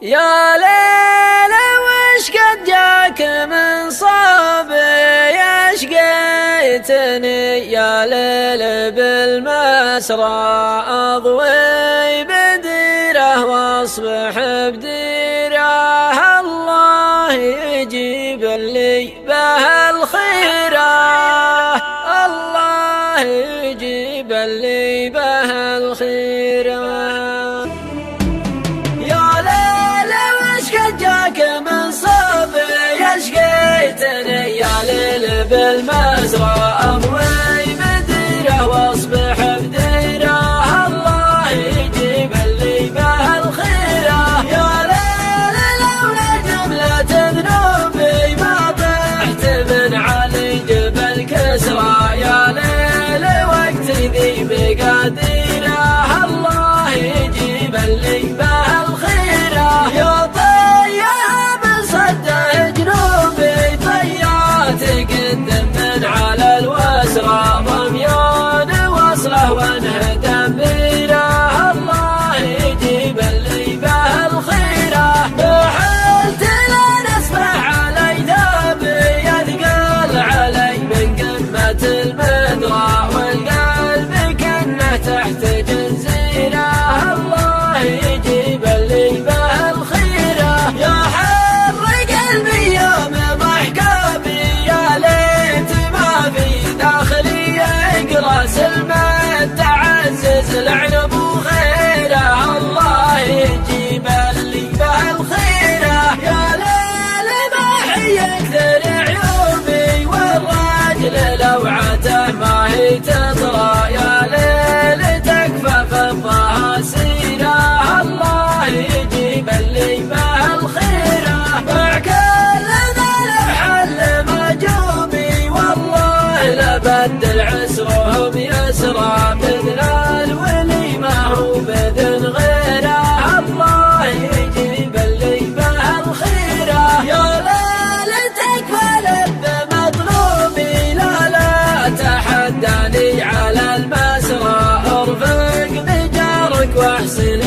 يا ليل وش قد جاك من صبي أشقيتني، يا ليل بالمسرى أضوي بديره واصبح بديره، الله يجيب اللي به الخيره، الله يجيب اللي به الخيره. من صبي أشقيتني، يا ليل بالمزرعة أضوي بديره واصبح بديره، الله يجيب اللي به الخيره. يا ليل لولا جملة ذنوبي ما طحت من علي جبل كسرى، يا ليل وقت ذي بقديره، الله يجيب اللي به الخيره. يا ضميان وصله وانهدم بيره، الله يجيب اللي به الخيره. نحلت لا نسمح علي ذابي يثقل علي من قمة المدرى، والقلب كنه تحت جنزيره، الله يجيب اللي به الخيره. يا حر قلبي يوم ضحكابي، يا ليت ما في داخلي راس المد تعزز العنب وغيره، الله يجيب اللي به الخيره. يا ليل ما هي اكثر عيوبي، والراجل لوعته ما هي تطرى، يا ليل تكفى فضها سيره، الله يجيب اللي به الخيره. مع كل ذا حل مجوبي، والله لبدل عسرهم يسرى، بذن الولي ما هو بذن غيره، الله يجيب اللي به الخيره. يا ليل تكفى لب مطلوبي، لا تحداني على المسرى، ارفق بجارك واحسن